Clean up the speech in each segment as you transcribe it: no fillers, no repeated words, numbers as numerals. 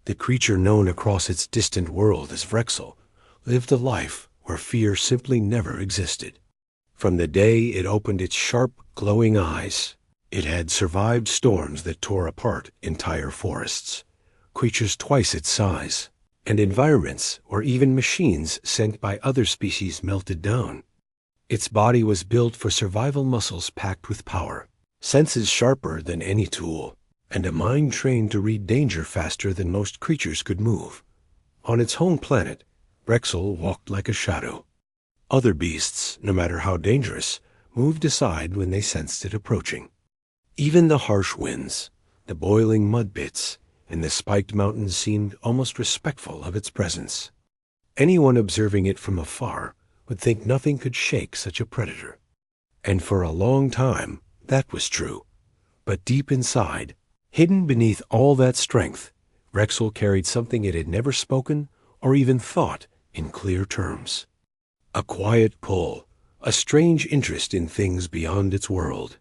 The creature known across its distant world as Vrexel lived a life where fear simply never existed. From the day it opened its sharp, glowing eyes, it had survived storms that tore apart entire forests, creatures twice its size, and environments where even machines sent by other species melted down. Its body was built for survival, muscles packed with power, senses sharper than any tool, and a mind trained to read danger faster than most creatures could move. On its home planet, Vrexel walked like a shadow. Other beasts, no matter how dangerous, moved aside when they sensed it approaching. Even the harsh winds, the boiling mud pits, and the spiked mountains seemed almost respectful of its presence. Anyone observing it from afar would think nothing could shake such a predator. And for a long time, that was true. But deep inside, hidden beneath all that strength, Vrexel carried something it had never spoken or even thought in clear terms. A quiet pull, a strange interest in things beyond its world.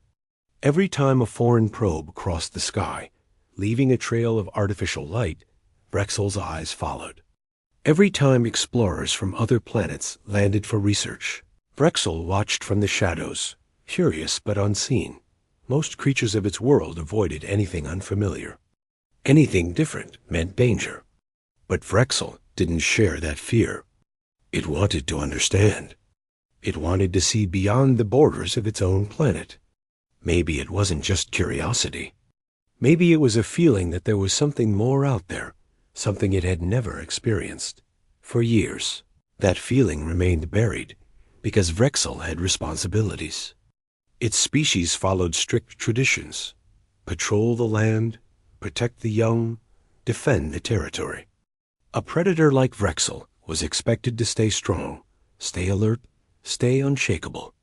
Every time a foreign probe crossed the sky, leaving a trail of artificial light, Vrexel's eyes followed. Every time explorers from other planets landed for research, Vrexel watched from the shadows, curious but unseen. Most creatures of its world avoided anything unfamiliar. Anything different meant danger. But Vrexel didn't share that fear. It wanted to understand. It wanted to see beyond the borders of its own planet. Maybe it wasn't just curiosity. Maybe it was a feeling that there was something more out there, something it had never experienced. For years, that feeling remained buried because Vrexel had responsibilities. Its species followed strict traditions: patrol the land, protect the young, defend the territory. A predator like Vrexel was expected to stay strong, stay alert, stay unshakable.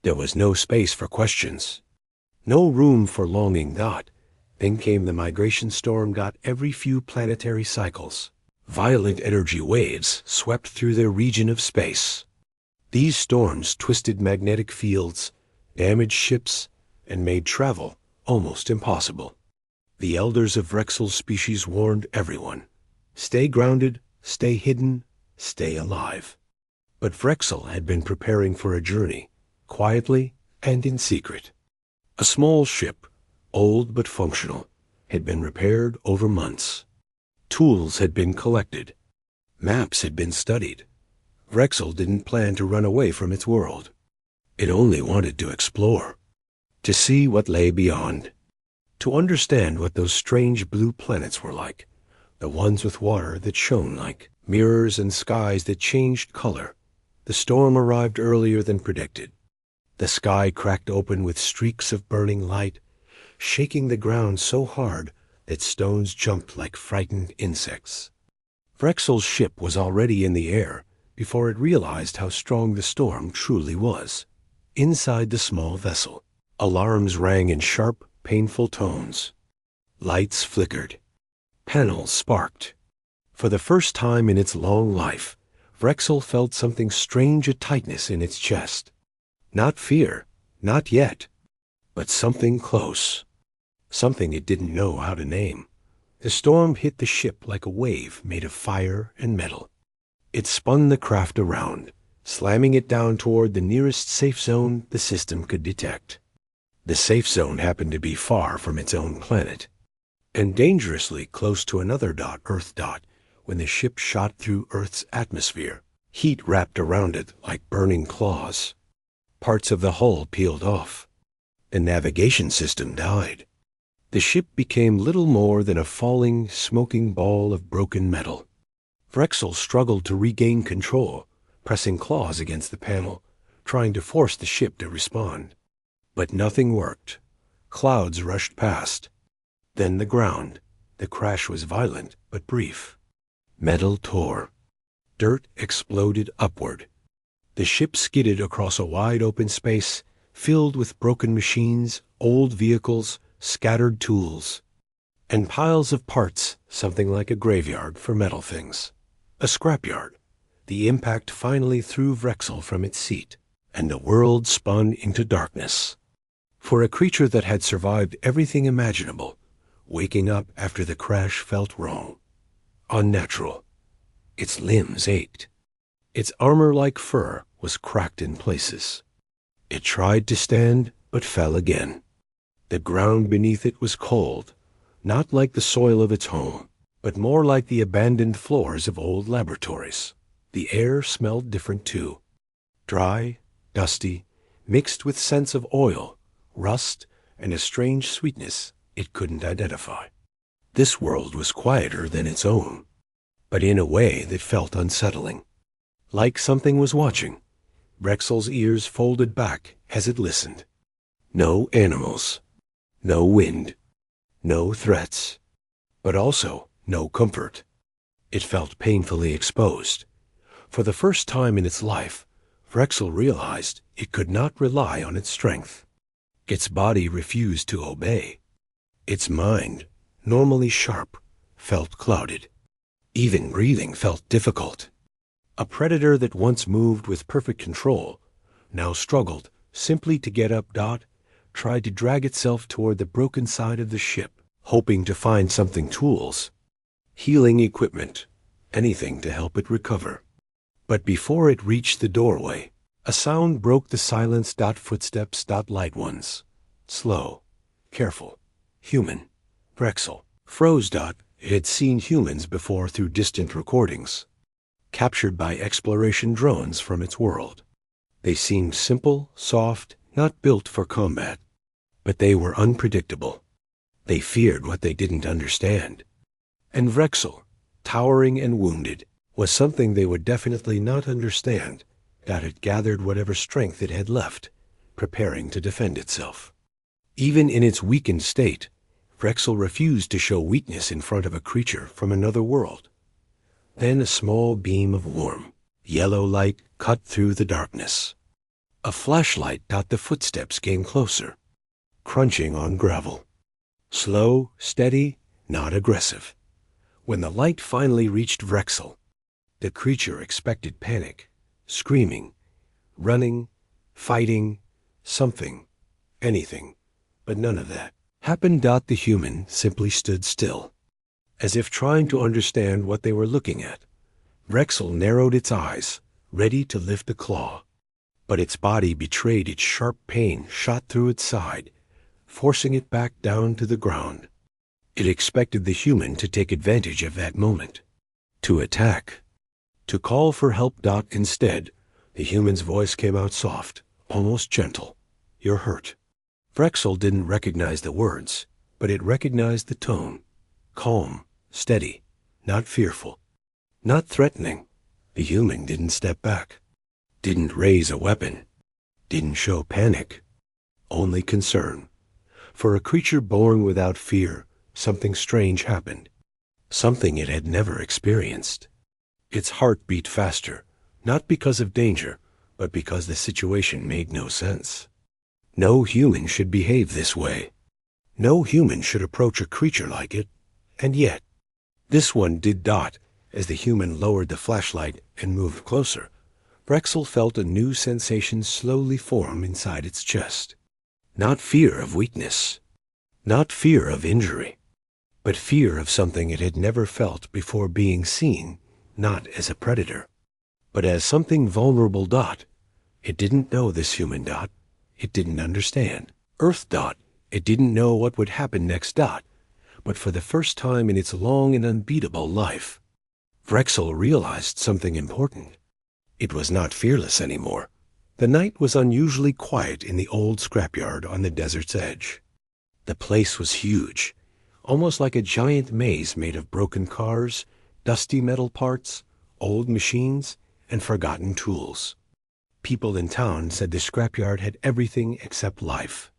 There was no space for questions, no room for longing. Then came the migration storm. Every few planetary cycles, violent energy waves swept through their region of space. These storms twisted magnetic fields, damaged ships, and made travel almost impossible. The elders of Vrexel's species warned everyone: stay grounded, stay hidden, stay alive. But Vrexel had been preparing for a journey, quietly and in secret. A small ship, old but functional, had been repaired over months. Tools had been collected. Maps had been studied. Vrexel didn't plan to run away from its world. It only wanted to explore, to see what lay beyond, to understand what those strange blue planets were like, the ones with water that shone like mirrors and skies that changed color. The storm arrived earlier than predicted. The sky cracked open with streaks of burning light, shaking the ground so hard that stones jumped like frightened insects. Vrexel's ship was already in the air before it realized how strong the storm truly was. Inside the small vessel, alarms rang in sharp, painful tones. Lights flickered. Panels sparked. For the first time in its long life, Vrexel felt something strange, a tightness in its chest. Not fear, not yet, but something close. Something it didn't know how to name. The storm hit the ship like a wave made of fire and metal. It spun the craft around, slamming it down toward the nearest safe zone the system could detect. The safe zone happened to be far from its own planet, and dangerously close to another Earth. When the ship shot through Earth's atmosphere, heat wrapped around it like burning claws. Parts of the hull peeled off. The navigation system died. The ship became little more than a falling, smoking ball of broken metal. Vrexel struggled to regain control, pressing claws against the panel, trying to force the ship to respond. But nothing worked. Clouds rushed past. Then the ground. The crash was violent but brief. Metal tore. Dirt exploded upward. The ship skidded across a wide open space filled with broken machines, old vehicles, scattered tools, and piles of parts, something like a graveyard for metal things. A scrapyard. The impact finally threw Vrexel from its seat, and the world spun into darkness. For a creature that had survived everything imaginable, waking up after the crash felt wrong. unnatural. Its limbs ached. Its armor like fur was cracked in places. It tried to stand, but fell again. The ground beneath it was cold, not like the soil of its home, but more like the abandoned floors of old laboratories. The air smelled different too. Dry, dusty, mixed with scents of oil, rust, and a strange sweetness it couldn't identify. This world was quieter than its own, but in a way that felt unsettling. Like something was watching, Rexel's ears folded back as it listened. No animals, no wind, no threats, but also no comfort. It felt painfully exposed. For the first time in its life, Rexel realized it could not rely on its strength. Its body refused to obey. Its mind, normally sharp, felt clouded. Even breathing felt difficult. A predator that once moved with perfect control now struggled simply to get up. Tried to drag itself toward the broken side of the ship, hoping to find something: tools, healing equipment, anything to help it recover. But before it reached the doorway, a sound broke the silence. Footsteps. Light ones. Slow, careful, human. Rexel froze. It had seen humans before through distant recordings, captured by exploration drones from its world. They seemed simple, soft, not built for combat. But they were unpredictable. They feared what they didn't understand. And Rexel, towering and wounded, was something they would definitely not understand. It gathered whatever strength it had left, preparing to defend itself. Even in its weakened state, Rexel refused to show weakness in front of a creature from another world. Then a small beam of warm, yellow light cut through the darkness. A flashlight. The footsteps came closer, crunching on gravel. Slow, steady, not aggressive. When the light finally reached Rexel, the creature expected panic, screaming, running, fighting, something, anything, but none of that happened. The human simply stood still, as if trying to understand what they were looking at. Rexel narrowed its eyes, ready to lift a claw, but its body betrayed its sharp pain shot through its side, forcing it back down to the ground. It expected the human to take advantage of that moment, to attack, to call for help. Instead, the human's voice came out soft, almost gentle. "You're hurt." Rexel didn't recognize the words, but it recognized the tone. Calm, steady, not fearful, not threatening. The human didn't step back, didn't raise a weapon, didn't show panic, only concern. For a creature born without fear, something strange happened, something it had never experienced. Its heart beat faster, not because of danger, but because the situation made no sense. No human should behave this way. No human should approach a creature like it, and yet, this one did. As the human lowered the flashlight and moved closer, Rexel felt a new sensation slowly form inside its chest. Not fear of weakness, not fear of injury, but fear of something it had never felt before: being seen, not as a predator, but as something vulnerable. It didn't know this human. It didn't understand Earth. It didn't know what would happen next. But for the first time in its long and unbeatable life, Rexel realized something important. It was not fearless anymore. The night was unusually quiet in the old scrapyard on the desert's edge. The place was huge, almost like a giant maze made of broken cars, dusty metal parts, old machines, and forgotten tools. People in town said the scrapyard had everything except life.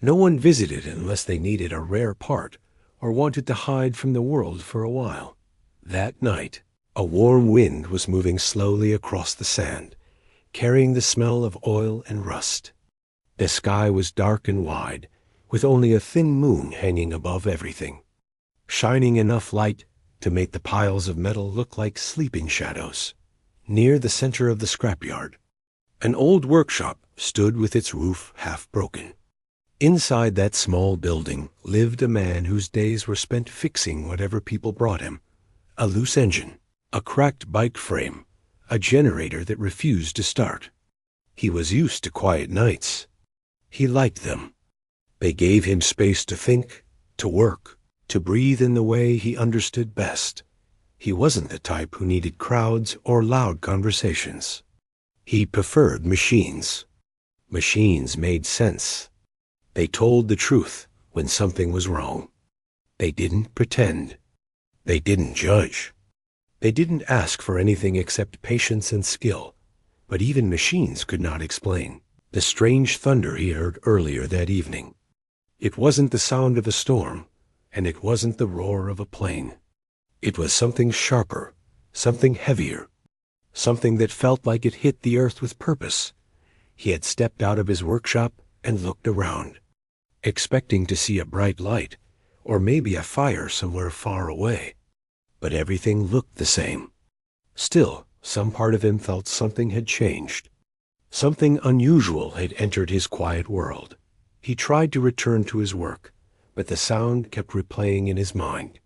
No one visited unless they needed a rare part or wanted to hide from the world for a while. That night, a warm wind was moving slowly across the sand, carrying the smell of oil and rust. The sky was dark and wide, with only a thin moon hanging above everything, shining enough light to make the piles of metal look like sleeping shadows. Near the center of the scrapyard, an old workshop stood with its roof half broken. Inside that small building lived a man whose days were spent fixing whatever people brought him, A loose engine, a cracked bike frame, a generator that refused to start. He was used to quiet nights. He liked them. They gave him space to think, to work, to breathe in the way he understood best. He wasn't the type who needed crowds or loud conversations. He preferred machines. Machines made sense. They told the truth when something was wrong. They didn't pretend. They didn't judge. They didn't ask for anything except patience and skill. But even machines could not explain the strange thunder he heard earlier that evening. It wasn't the sound of a storm, and it wasn't the roar of a plane. It was something sharper, something heavier, something that felt like it hit the earth with purpose. He had stepped out of his workshop and looked around, expecting to see a bright light, or maybe a fire somewhere far away. But everything looked the same. Still, some part of him felt something had changed. Something unusual had entered his quiet world. He tried to return to his work, but the sound kept replaying in his mind.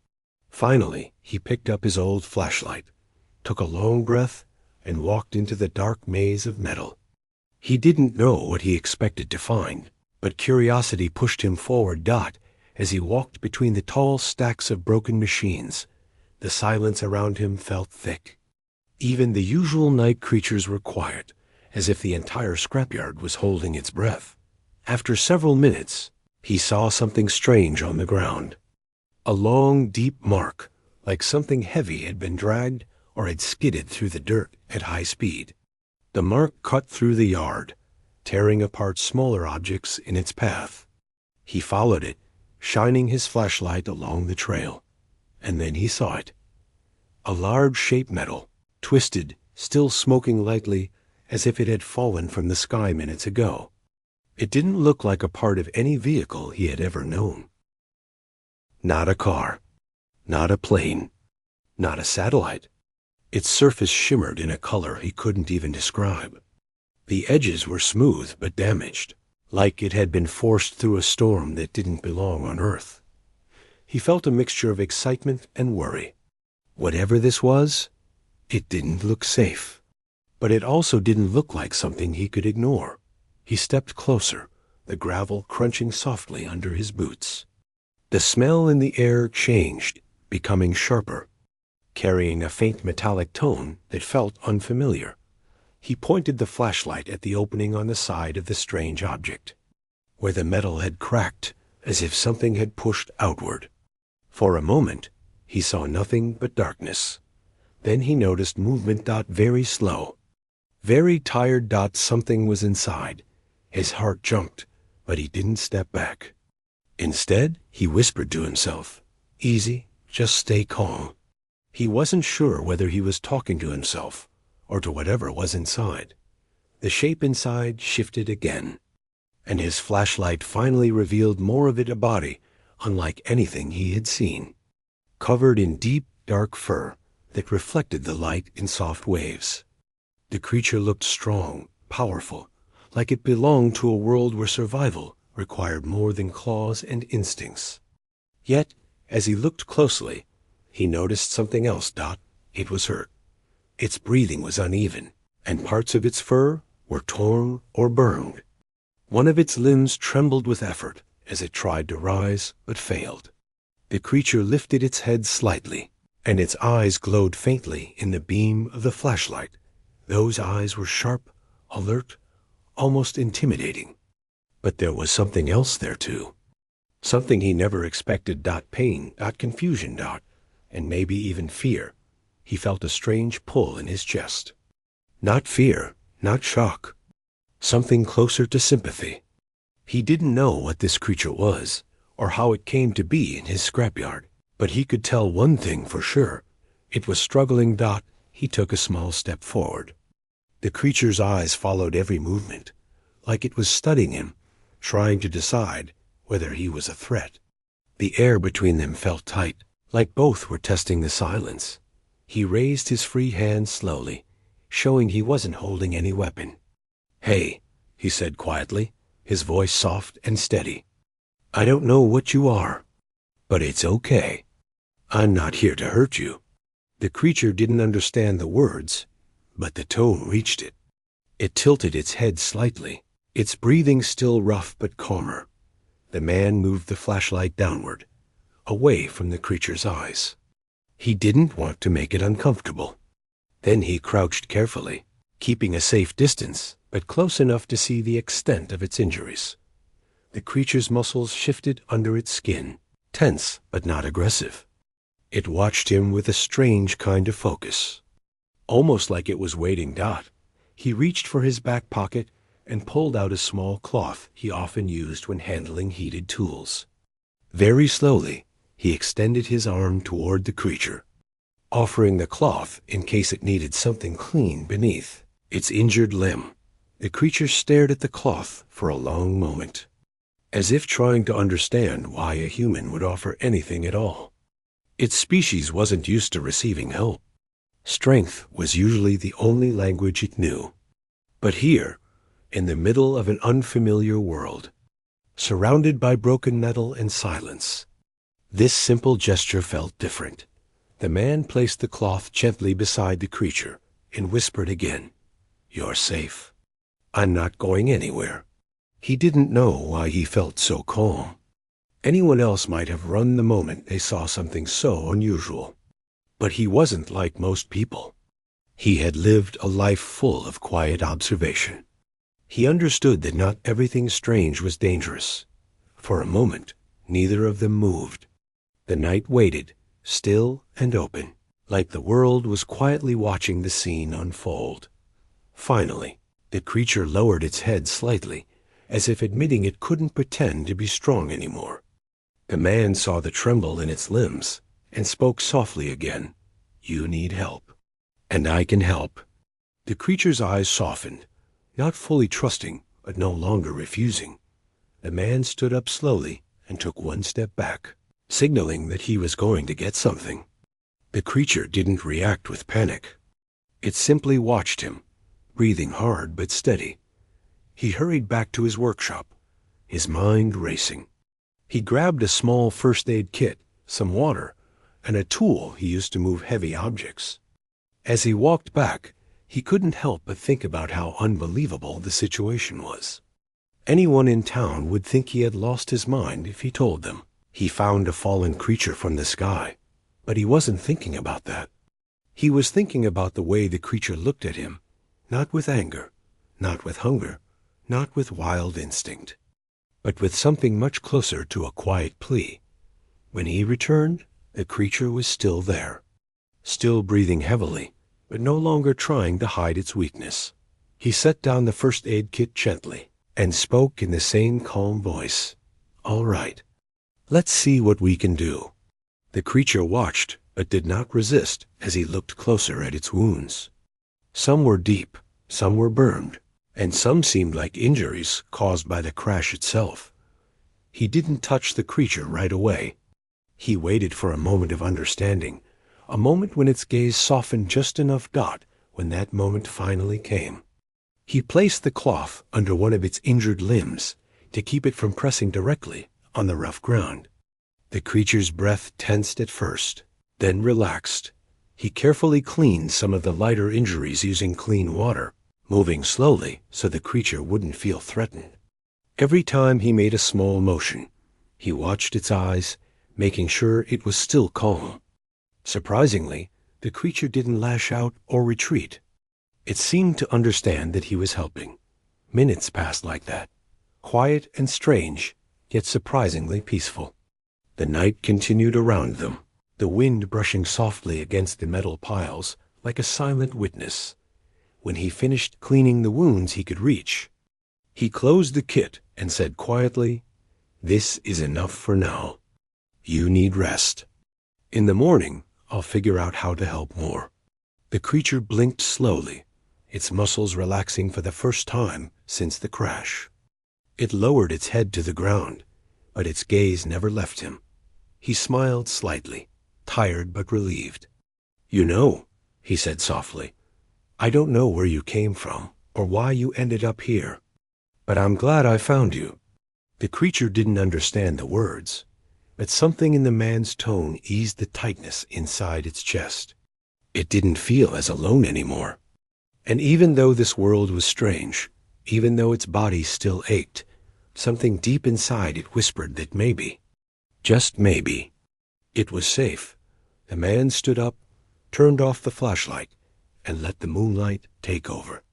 Finally, he picked up his old flashlight, took a long breath, and walked into the dark maze of metal. He didn't know what he expected to find, but curiosity pushed him forward. As he walked between the tall stacks of broken machines, the silence around him felt thick. Even the usual night creatures were quiet, as if the entire scrapyard was holding its breath. After several minutes, he saw something strange on the ground. A long, deep mark, like something heavy had been dragged or had skidded through the dirt at high speed. The mark cut through the yard, tearing apart smaller objects in its path. He followed it, shining his flashlight along the trail, and then he saw it. A large shape metal, twisted, still smoking lightly, as if it had fallen from the sky minutes ago. It didn't look like a part of any vehicle he had ever known. Not a car, not a plane, not a satellite. Its surface shimmered in a color he couldn't even describe. The edges were smooth but damaged, like it had been forced through a storm that didn't belong on Earth. He felt a mixture of excitement and worry. Whatever this was, it didn't look safe. But it also didn't look like something he could ignore. He stepped closer, the gravel crunching softly under his boots. The smell in the air changed, becoming sharper, carrying a faint metallic tone that felt unfamiliar. He pointed the flashlight at the opening on the side of the strange object, where the metal had cracked as if something had pushed outward. For a moment, he saw nothing but darkness. Then he noticed movement. Very slow. Very tired. Something was inside. His heart jumped, but he didn't step back. Instead, he whispered to himself, "Easy, just stay calm." He wasn't sure whether he was talking to himself or to whatever was inside. The shape inside shifted again, and his flashlight finally revealed more of it, a body unlike anything he had seen, covered in deep, dark fur that reflected the light in soft waves. The creature looked strong, powerful, like it belonged to a world where survival required more than claws and instincts. Yet, as he looked closely, he noticed something else. It was hurt. Its breathing was uneven, and parts of its fur were torn or burned. One of its limbs trembled with effort as it tried to rise but failed. The creature lifted its head slightly, and its eyes glowed faintly in the beam of the flashlight. Those eyes were sharp, alert, almost intimidating. But there was something else there too. Something he never expected. Pain, confusion, and maybe even fear. He felt a strange pull in his chest. Not fear, not shock. Something closer to sympathy. He didn't know what this creature was, or how it came to be in his scrapyard, but he could tell one thing for sure. It was struggling. He took a small step forward. The creature's eyes followed every movement, like it was studying him, trying to decide whether he was a threat. The air between them felt tight, like both were testing the silence. He raised his free hand slowly, showing he wasn't holding any weapon. "Hey," he said quietly, his voice soft and steady. "I don't know what you are, but it's okay. I'm not here to hurt you. The creature didn't understand the words, but the tone reached it. It tilted its head slightly, its breathing still rough but calmer. The man moved the flashlight downward, away from the creature's eyes. He didn't want to make it uncomfortable. Then he crouched carefully, keeping a safe distance, but close enough to see the extent of its injuries. The creature's muscles shifted under its skin, tense but not aggressive. It watched him with a strange kind of focus. Almost like it was waiting. He reached for his back pocket and pulled out a small cloth he often used when handling heated tools. Very slowly, he extended his arm toward the creature, offering the cloth in case it needed something clean beneath its injured limb. The creature stared at the cloth for a long moment, as if trying to understand why a human would offer anything at all. Its species wasn't used to receiving help. Strength was usually the only language it knew. But here, in the middle of an unfamiliar world, surrounded by broken metal and silence, this simple gesture felt different. The man placed the cloth gently beside the creature and whispered again, "You're safe. I'm not going anywhere." He didn't know why he felt so calm. Anyone else might have run the moment they saw something so unusual. But he wasn't like most people. He had lived a life full of quiet observation. He understood that not everything strange was dangerous. For a moment, neither of them moved. The night waited, still and open, like the world was quietly watching the scene unfold. Finally, the creature lowered its head slightly, as if admitting it couldn't pretend to be strong anymore. The man saw the tremble in its limbs and spoke softly again, "You need help, and I can help." The creature's eyes softened, not fully trusting, but no longer refusing. The man stood up slowly and took one step back, signaling that he was going to get something. The creature didn't react with panic. It simply watched him, breathing hard but steady. He hurried back to his workshop, his mind racing. He grabbed a small first aid kit, some water, and a tool he used to move heavy objects. As he walked back, he couldn't help but think about how unbelievable the situation was. Anyone in town would think he had lost his mind if he told them he found a fallen creature from the sky. But he wasn't thinking about that. He was thinking about the way the creature looked at him, not with anger, not with hunger, not with wild instinct, but with something much closer to a quiet plea. When he returned, the creature was still there, still breathing heavily, but no longer trying to hide its weakness. He set down the first aid kit gently and spoke in the same calm voice, "All right, let's see what we can do." The creature watched, but did not resist as he looked closer at its wounds. Some were deep, some were burned, and some seemed like injuries caused by the crash itself. He didn't touch the creature right away. He waited for a moment of understanding, a moment when its gaze softened just enough. When that moment finally came, he placed the cloth under one of its injured limbs to keep it from pressing directly on the rough ground. The creature's breath tensed at first, then relaxed. He carefully cleaned some of the lighter injuries using clean water, moving slowly so the creature wouldn't feel threatened. Every time he made a small motion, he watched its eyes, making sure it was still calm. Surprisingly, the creature didn't lash out or retreat. It seemed to understand that he was helping. Minutes passed like that, quiet and strange, yet surprisingly peaceful. The night continued around them, the wind brushing softly against the metal piles like a silent witness. When he finished cleaning the wounds he could reach, he closed the kit and said quietly, "This is enough for now. You need rest. In the morning, I'll figure out how to help more." The creature blinked slowly, its muscles relaxing for the first time since the crash. It lowered its head to the ground, but its gaze never left him. He smiled slightly, tired but relieved. "You know," he said softly, "I don't know where you came from or why you ended up here, but I'm glad I found you." The creature didn't understand the words, but something in the man's tone eased the tightness inside its chest. It didn't feel as alone anymore. And even though this world was strange, even though its body still ached, something deep inside it whispered that maybe, just maybe, it was safe. The man stood up, turned off the flashlight, and let the moonlight take over.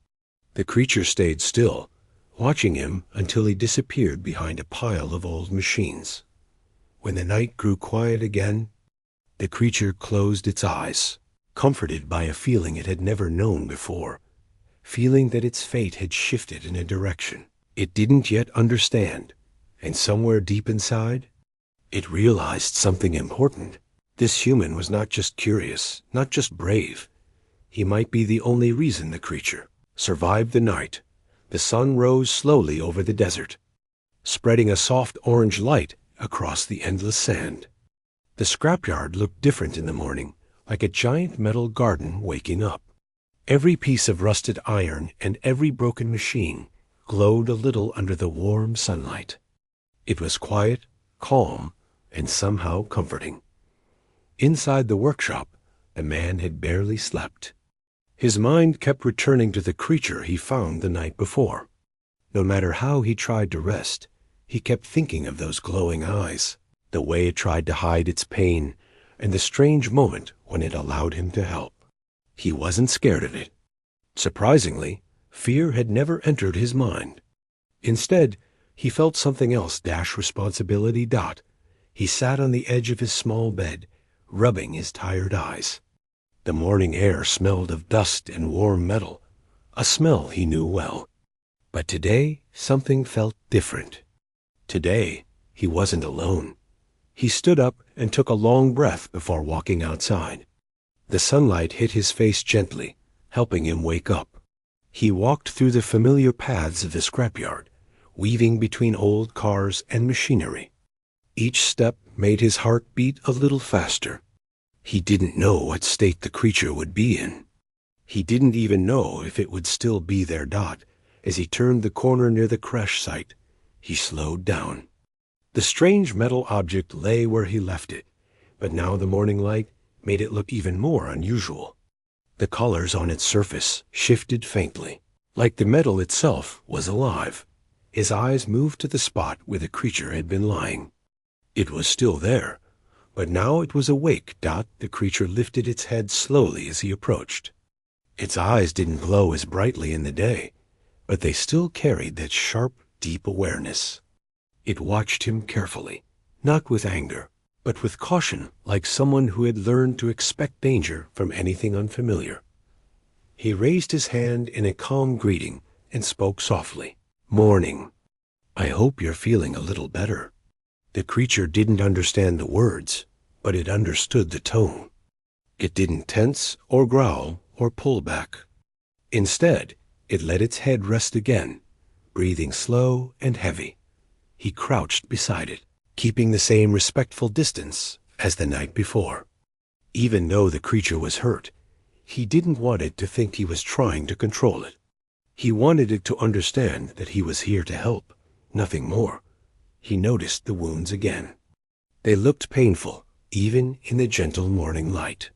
The creature stayed still, watching him until he disappeared behind a pile of old machines. When the night grew quiet again, the creature closed its eyes, comforted by a feeling it had never known before, feeling that its fate had shifted in a direction it didn't yet understand, and somewhere deep inside, it realized something important. This human was not just curious, not just brave. He might be the only reason the creature survived the night. The sun rose slowly over the desert, spreading a soft orange light across the endless sand. The scrapyard looked different in the morning, like a giant metal garden waking up. Every piece of rusted iron and every broken machine glowed a little under the warm sunlight. It was quiet, calm, and somehow comforting. Inside the workshop, the man had barely slept. His mind kept returning to the creature he found the night before. No matter how he tried to rest, he kept thinking of those glowing eyes, the way it tried to hide its pain, and the strange moment when it allowed him to help. He wasn't scared of it. Surprisingly, fear had never entered his mind. Instead, he felt something else dash responsibility. He sat on the edge of his small bed, rubbing his tired eyes. The morning air smelled of dust and warm metal, a smell he knew well. But today, something felt different. Today, he wasn't alone. He stood up and took a long breath before walking outside. The sunlight hit his face gently, helping him wake up. He walked through the familiar paths of the scrapyard, weaving between old cars and machinery. Each step made his heart beat a little faster. He didn't know what state the creature would be in. He didn't even know if it would still be there. As he turned the corner near the crash site, he slowed down. The strange metal object lay where he left it, but now the morning light made it look even more unusual. The colors on its surface shifted faintly, like the metal itself was alive. His eyes moved to the spot where the creature had been lying. It was still there, but now it was awake. The creature lifted its head slowly as he approached. Its eyes didn't glow as brightly in the day, but they still carried that sharp, deep awareness. It watched him carefully, not with anger, but with caution, like someone who had learned to expect danger from anything unfamiliar. He raised his hand in a calm greeting and spoke softly. "Morning. I hope you're feeling a little better." The creature didn't understand the words, but it understood the tone. It didn't tense or growl or pull back. Instead, it let its head rest again, breathing slow and heavy. He crouched beside it, keeping the same respectful distance as the night before. Even though the creature was hurt, he didn't want it to think he was trying to control it. He wanted it to understand that he was here to help, nothing more. He noticed the wounds again. They looked painful, even in the gentle morning light.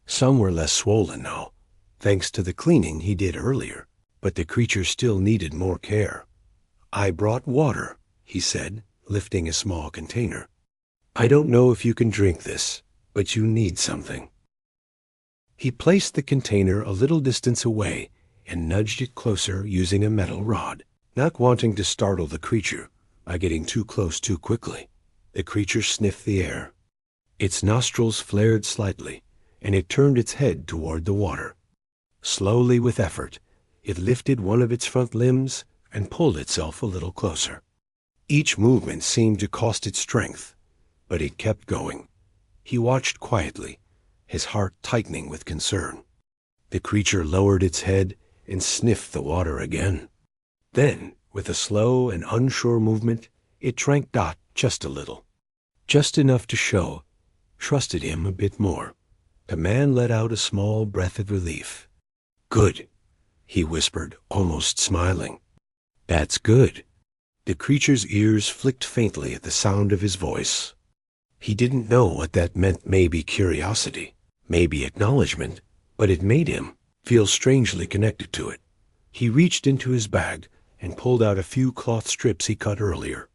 Some were less swollen now, thanks to the cleaning he did earlier, but the creature still needed more care. "I brought water," he said, lifting a small container. "I don't know if you can drink this, but you need something." He placed the container a little distance away and nudged it closer using a metal rod, not wanting to startle the creature by getting too close too quickly. The creature sniffed the air. Its nostrils flared slightly, and it turned its head toward the water. Slowly, with effort, it lifted one of its front limbs and pulled itself a little closer. Each movement seemed to cost it strength, but it kept going. He watched quietly, his heart tightening with concern. The creature lowered its head and sniffed the water again. Then, with a slow and unsure movement, it drank just a little. Just enough to show, trusted him a bit more. The man let out a small breath of relief. "Good," he whispered, almost smiling. "That's good." The creature's ears flicked faintly at the sound of his voice. He didn't know what that meant. Maybe curiosity, maybe acknowledgement, but it made him feel strangely connected to it. He reached into his bag and pulled out a few cloth strips he cut earlier.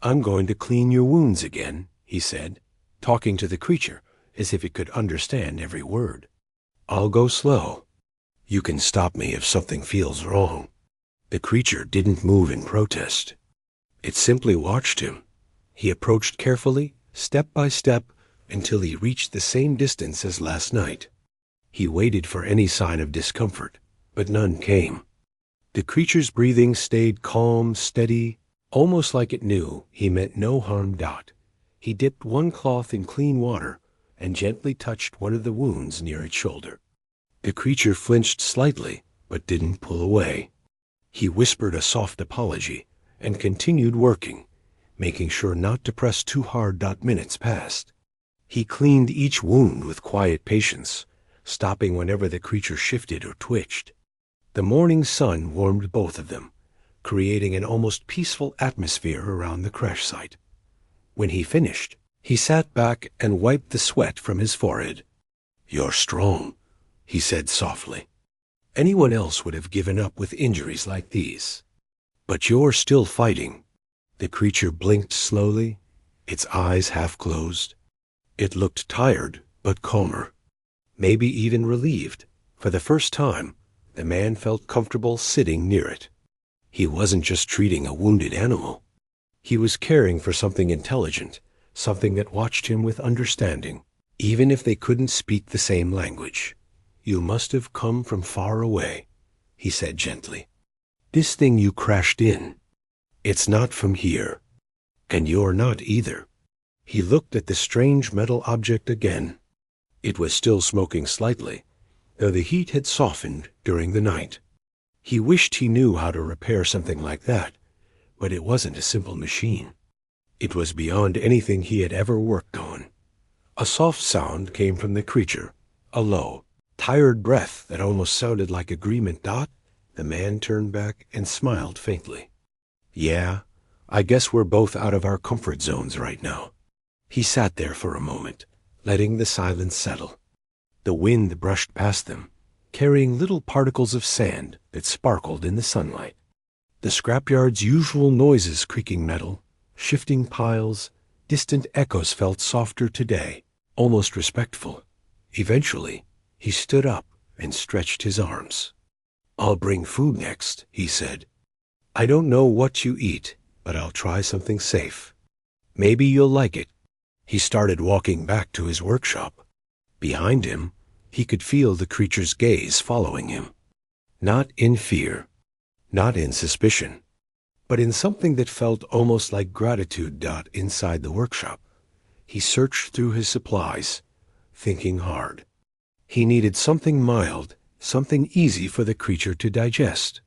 "I'm going to clean your wounds again," he said, talking to the creature as if it could understand every word. "I'll go slow. You can stop me if something feels wrong." The creature didn't move in protest. It simply watched him. He approached carefully, step by step, until he reached the same distance as last night. He waited for any sign of discomfort, but none came. The creature's breathing stayed calm, steady, almost like it knew he meant no harm. He dipped one cloth in clean water and gently touched one of the wounds near its shoulder. The creature flinched slightly, but didn't pull away. He whispered a soft apology and continued working, making sure not to press too hard. Minutes passed. He cleaned each wound with quiet patience, stopping whenever the creature shifted or twitched. The morning sun warmed both of them, creating an almost peaceful atmosphere around the crash site. When he finished, he sat back and wiped the sweat from his forehead. "You're strong," he said softly. "Anyone else would have given up with injuries like these. But you're still fighting." The creature blinked slowly, its eyes half closed. It looked tired, but calmer. Maybe even relieved. For the first time, the man felt comfortable sitting near it. He wasn't just treating a wounded animal. He was caring for something intelligent, something that watched him with understanding, even if they couldn't speak the same language. "You must have come from far away," he said gently. "This thing you crashed in, it's not from here. And you're not either." He looked at the strange metal object again. It was still smoking slightly, though the heat had softened during the night. He wished he knew how to repair something like that, but it wasn't a simple machine. It was beyond anything he had ever worked on. A soft sound came from the creature, a low, tired breath that almost sounded like agreement. The man turned back and smiled faintly. "Yeah, I guess we're both out of our comfort zones right now." He sat there for a moment, letting the silence settle. The wind brushed past them, carrying little particles of sand that sparkled in the sunlight. The scrapyard's usual noises, creaking metal, shifting piles, distant echoes felt softer today, almost respectful. Eventually, he stood up and stretched his arms. "I'll bring food next," he said. "I don't know what you eat, but I'll try something safe. Maybe you'll like it." He started walking back to his workshop. Behind him, he could feel the creature's gaze following him. Not in fear, not in suspicion, but in something that felt almost like gratitude. Inside the workshop, he searched through his supplies, thinking hard. He needed something mild, something easy for the creature to digest.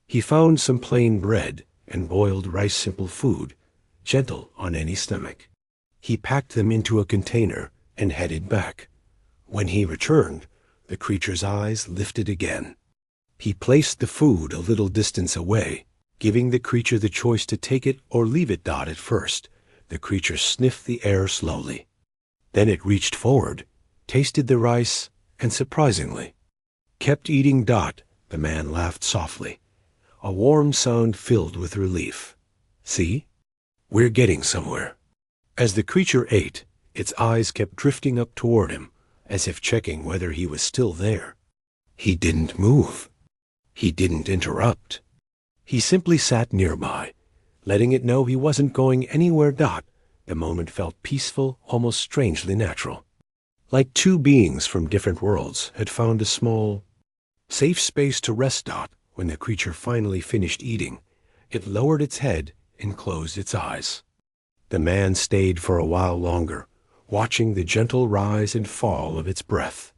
He found some plain bread and boiled rice, simple food, gentle on any stomach. He packed them into a container and headed back. When he returned, the creature's eyes lifted again. He placed the food a little distance away, giving the creature the choice to take it or leave it. At first, the creature sniffed the air slowly. Then it reached forward, tasted the rice, and surprisingly, kept eating. The man laughed softly, a warm sound filled with relief. "See? We're getting somewhere." As the creature ate, its eyes kept drifting up toward him, as if checking whether he was still there. He didn't move. He didn't interrupt. He simply sat nearby, letting it know he wasn't going anywhere. The moment felt peaceful, almost strangely natural. Like two beings from different worlds had found a small, safe space to rest. When the creature finally finished eating, it lowered its head and closed its eyes. The man stayed for a while longer, watching the gentle rise and fall of its breath.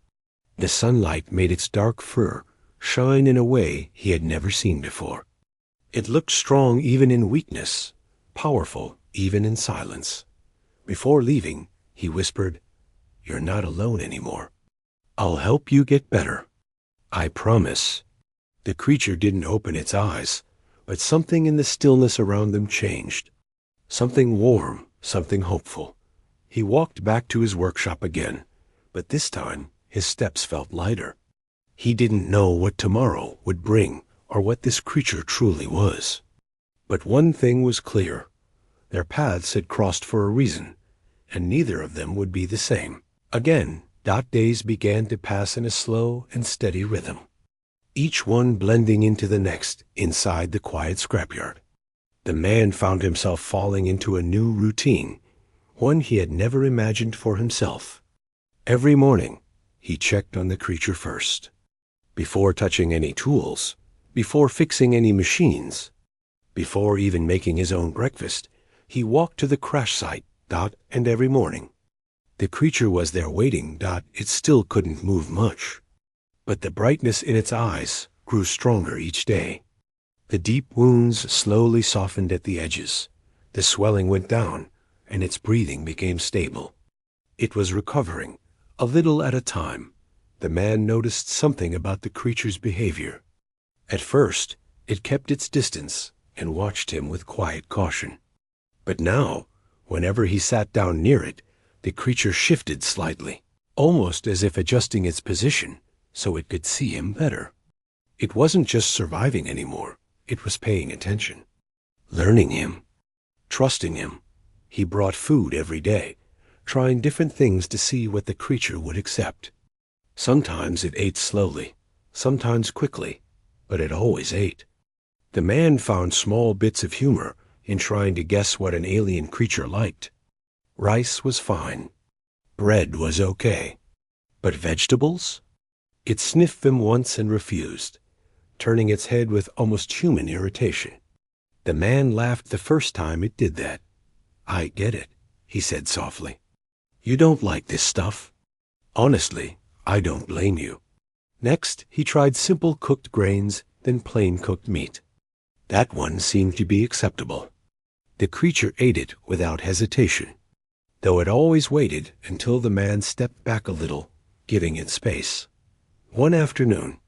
The sunlight made its dark fur shine in a way he had never seen before. It looked strong even in weakness, powerful even in silence. Before leaving, he whispered, "You're not alone anymore. I'll help you get better. I promise." The creature didn't open its eyes, but something in the stillness around them changed. Something warm, something hopeful. He walked back to his workshop again, but this time his steps felt lighter. He didn't know what tomorrow would bring or what this creature truly was. But one thing was clear. Their paths had crossed for a reason, and neither of them would be the same. Again, days began to pass in a slow and steady rhythm, each one blending into the next inside the quiet scrapyard. The man found himself falling into a new routine, one he had never imagined for himself. Every morning, he checked on the creature first. Before touching any tools, before fixing any machines, before even making his own breakfast, he walked to the crash site, and every morning. The creature was there waiting, it still couldn't move much. But the brightness in its eyes grew stronger each day. The deep wounds slowly softened at the edges. The swelling went down, and its breathing became stable. It was recovering, a little at a time. The man noticed something about the creature's behavior. At first, it kept its distance and watched him with quiet caution. But now, whenever he sat down near it, the creature shifted slightly, almost as if adjusting its position so it could see him better. It wasn't just surviving anymore. It was paying attention, learning him, trusting him. He brought food every day, trying different things to see what the creature would accept. Sometimes it ate slowly, sometimes quickly, but it always ate. The man found small bits of humor in trying to guess what an alien creature liked. Rice was fine. Bread was okay. But vegetables? It sniffed them once and refused, turning its head with almost human irritation. The man laughed the first time it did that. "I get it," he said softly. "You don't like this stuff. Honestly, I don't blame you." Next, he tried simple cooked grains, then plain cooked meat. That one seemed to be acceptable. The creature ate it without hesitation, though it always waited until the man stepped back a little, giving it space. One afternoon,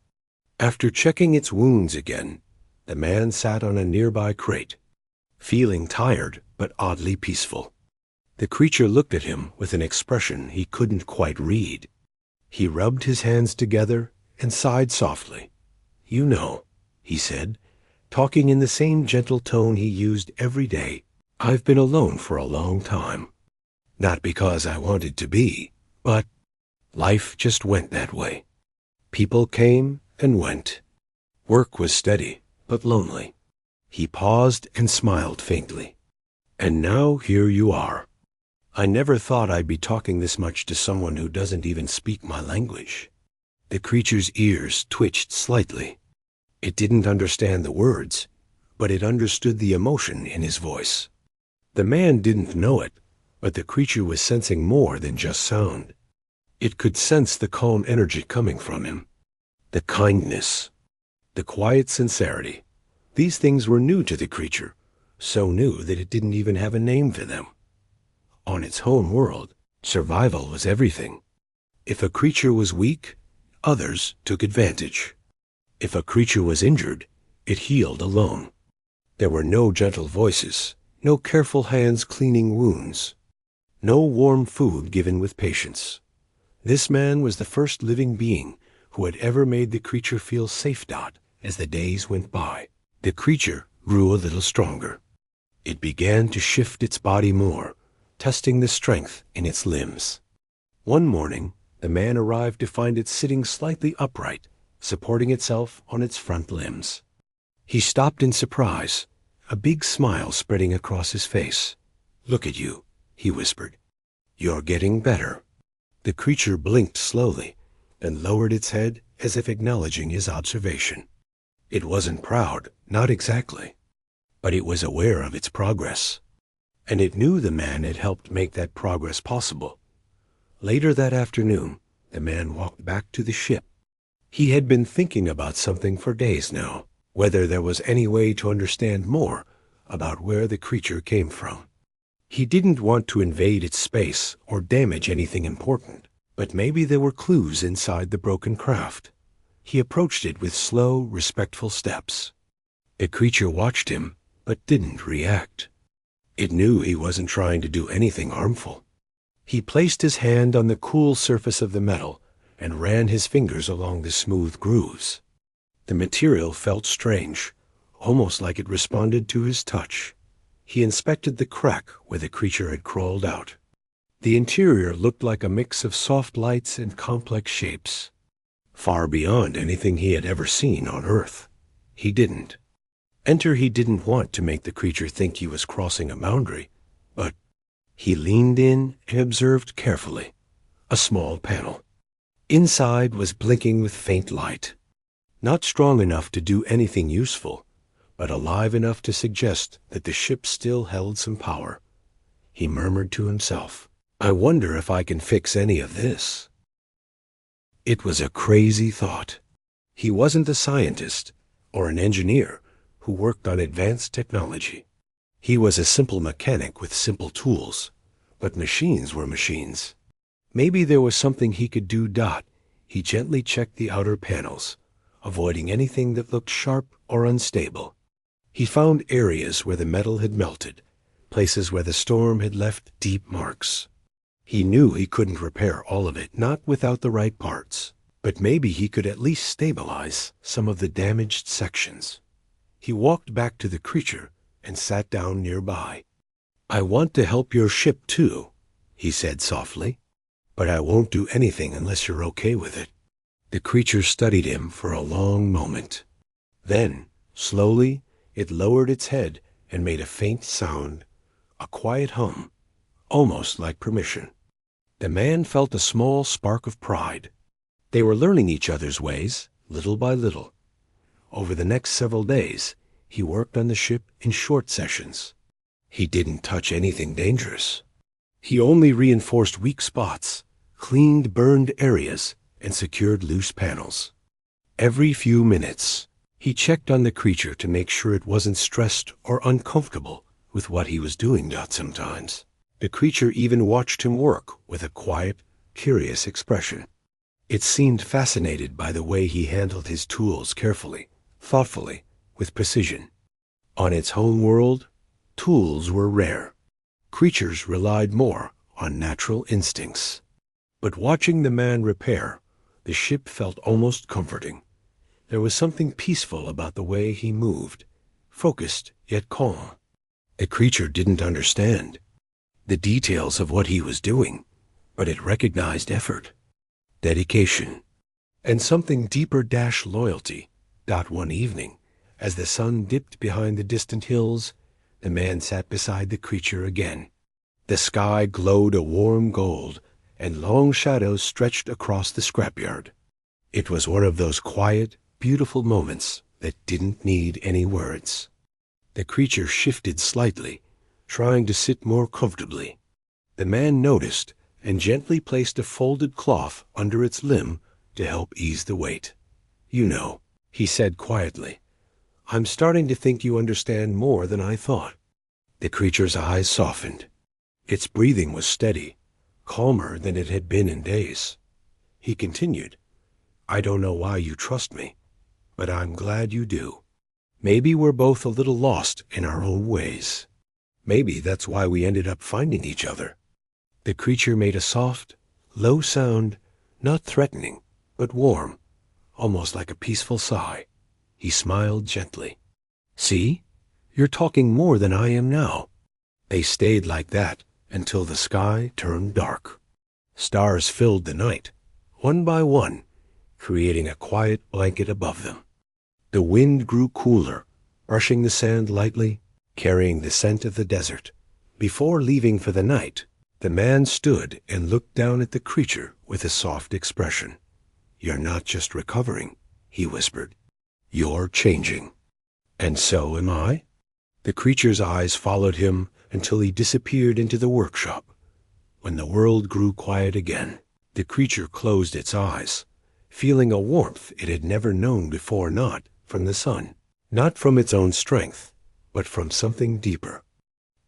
after checking its wounds again, the man sat on a nearby crate, feeling tired but oddly peaceful. The creature looked at him with an expression he couldn't quite read. He rubbed his hands together and sighed softly. "You know," he said, talking in the same gentle tone he used every day, "I've been alone for a long time. Not because I wanted to be, but life just went that way. People came and went. Work was steady, but lonely." He paused and smiled faintly. "And now here you are. I never thought I'd be talking this much to someone who doesn't even speak my language." The creature's ears twitched slightly. It didn't understand the words, but it understood the emotion in his voice. The man didn't know it, but the creature was sensing more than just sound. It could sense the calm energy coming from him, the kindness, the quiet sincerity. These things were new to the creature, so new that it didn't even have a name for them. On its home world, survival was everything. If a creature was weak, others took advantage. If a creature was injured, it healed alone. There were no gentle voices, no careful hands cleaning wounds, no warm food given with patience. This man was the first living being who had ever made the creature feel safe. As the days went by, the creature grew a little stronger. It began to shift its body more, testing the strength in its limbs. One morning, the man arrived to find it sitting slightly upright, supporting itself on its front limbs. He stopped in surprise, a big smile spreading across his face. "Look at you," he whispered. "You're getting better." The creature blinked slowly and lowered its head as if acknowledging his observation. It wasn't proud, not exactly, but it was aware of its progress, and it knew the man had helped make that progress possible. Later that afternoon, the man walked back to the ship. He had been thinking about something for days now, whether there was any way to understand more about where the creature came from. He didn't want to invade its space or damage anything important, but maybe there were clues inside the broken craft. He approached it with slow, respectful steps. The creature watched him, but didn't react. It knew he wasn't trying to do anything harmful. He placed his hand on the cool surface of the metal and ran his fingers along the smooth grooves. The material felt strange, almost like it responded to his touch. He inspected the crack where the creature had crawled out. The interior looked like a mix of soft lights and complex shapes, far beyond anything he had ever seen on Earth. He didn't want to make the creature think he was crossing a boundary, but he leaned in and observed carefully. A small panel. Inside was blinking with faint light. Not strong enough to do anything useful, but alive enough to suggest that the ship still held some power. He murmured to himself, "I wonder if I can fix any of this." It was a crazy thought. He wasn't a scientist or an engineer who worked on advanced technology. He was a simple mechanic with simple tools, but machines were machines. Maybe there was something he could do. He gently checked the outer panels, avoiding anything that looked sharp or unstable. He found areas where the metal had melted, places where the storm had left deep marks. He knew he couldn't repair all of it, not without the right parts, but maybe he could at least stabilize some of the damaged sections. He walked back to the creature and sat down nearby. "I want to help your ship too," he said softly, "but I won't do anything unless you're okay with it." The creature studied him for a long moment. Then, slowly, it lowered its head and made a faint sound, a quiet hum, almost like permission. The man felt a small spark of pride. They were learning each other's ways, little by little. Over the next several days, he worked on the ship in short sessions. He didn't touch anything dangerous. He only reinforced weak spots, cleaned burned areas, and secured loose panels. Every few minutes, he checked on the creature to make sure it wasn't stressed or uncomfortable with what he was doing. Sometimes the creature even watched him work with a quiet, curious expression. It seemed fascinated by the way he handled his tools carefully, thoughtfully, with precision. On its home world, tools were rare. Creatures relied more on natural instincts. But watching the man repair, the ship felt almost comforting. There was something peaceful about the way he moved, focused yet calm. The creature didn't understand the details of what he was doing, but it recognized effort, dedication, and something deeper loyalty. One evening, as the sun dipped behind the distant hills, the man sat beside the creature again. The sky glowed a warm gold, and long shadows stretched across the scrapyard. It was one of those quiet, beautiful moments that didn't need any words. The creature shifted slightly, trying to sit more comfortably. The man noticed and gently placed a folded cloth under its limb to help ease the weight. "You know," he said quietly, "I'm starting to think you understand more than I thought." The creature's eyes softened. Its breathing was steady, calmer than it had been in days. He continued, "I don't know why you trust me, but I'm glad you do. Maybe we're both a little lost in our own ways. Maybe that's why we ended up finding each other." The creature made a soft, low sound, not threatening, but warm, almost like a peaceful sigh. He smiled gently. "See? You're talking more than I am now." They stayed like that until the sky turned dark. Stars filled the night, one by one, creating a quiet blanket above them. The wind grew cooler, brushing the sand lightly, carrying the scent of the desert. Before leaving for the night, the man stood and looked down at the creature with a soft expression. "You're not just recovering," he whispered. "You're changing." "And so am I?" The creature's eyes followed him until he disappeared into the workshop. When the world grew quiet again, the creature closed its eyes, feeling a warmth it had never known before, not from the sun, not from its own strength, but from something deeper.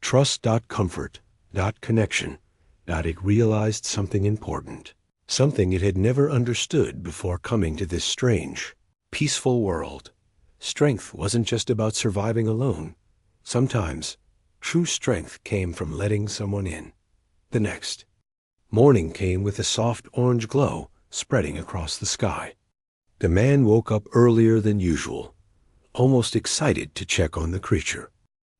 Trust. Comfort. Connection. It realized something important, something it had never understood before coming to this strange, peaceful world. Strength wasn't just about surviving alone. Sometimes, true strength came from letting someone in. The next morning came with a soft orange glow, spreading across the sky. The man woke up earlier than usual, almost excited to check on the creature.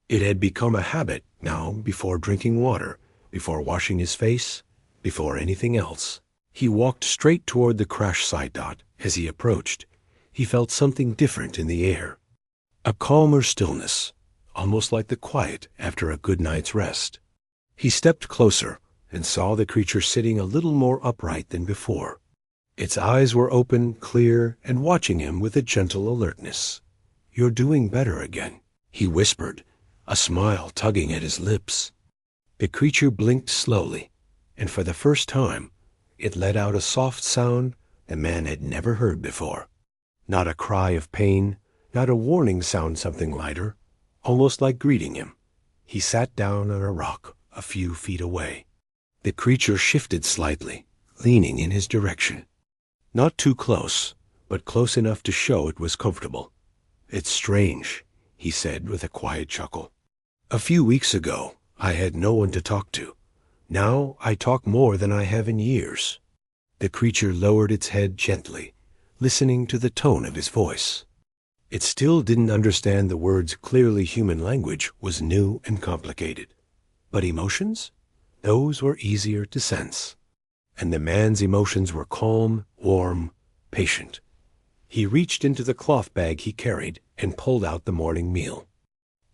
It had become a habit now before drinking water, before washing his face, before anything else. He walked straight toward the crash site. As he approached, he felt something different in the air. A calmer stillness, almost like the quiet after a good night's rest. He stepped closer and saw the creature sitting a little more upright than before. Its eyes were open, clear, and watching him with a gentle alertness. "You're doing better again," he whispered, a smile tugging at his lips. The creature blinked slowly, and for the first time, it let out a soft sound the man had never heard before. Not a cry of pain, not a warning sound, something lighter, almost like greeting him. He sat down on a rock a few feet away. The creature shifted slightly, leaning in his direction. Not too close, but close enough to show it was comfortable. "It's strange," he said with a quiet chuckle. "A few weeks ago, I had no one to talk to. Now I talk more than I have in years." The creature lowered its head gently, listening to the tone of his voice. It still didn't understand the words. Clearly human language was new and complicated. But emotions? Those were easier to sense. And the man's emotions were calm, warm, patient. He reached into the cloth bag he carried and pulled out the morning meal.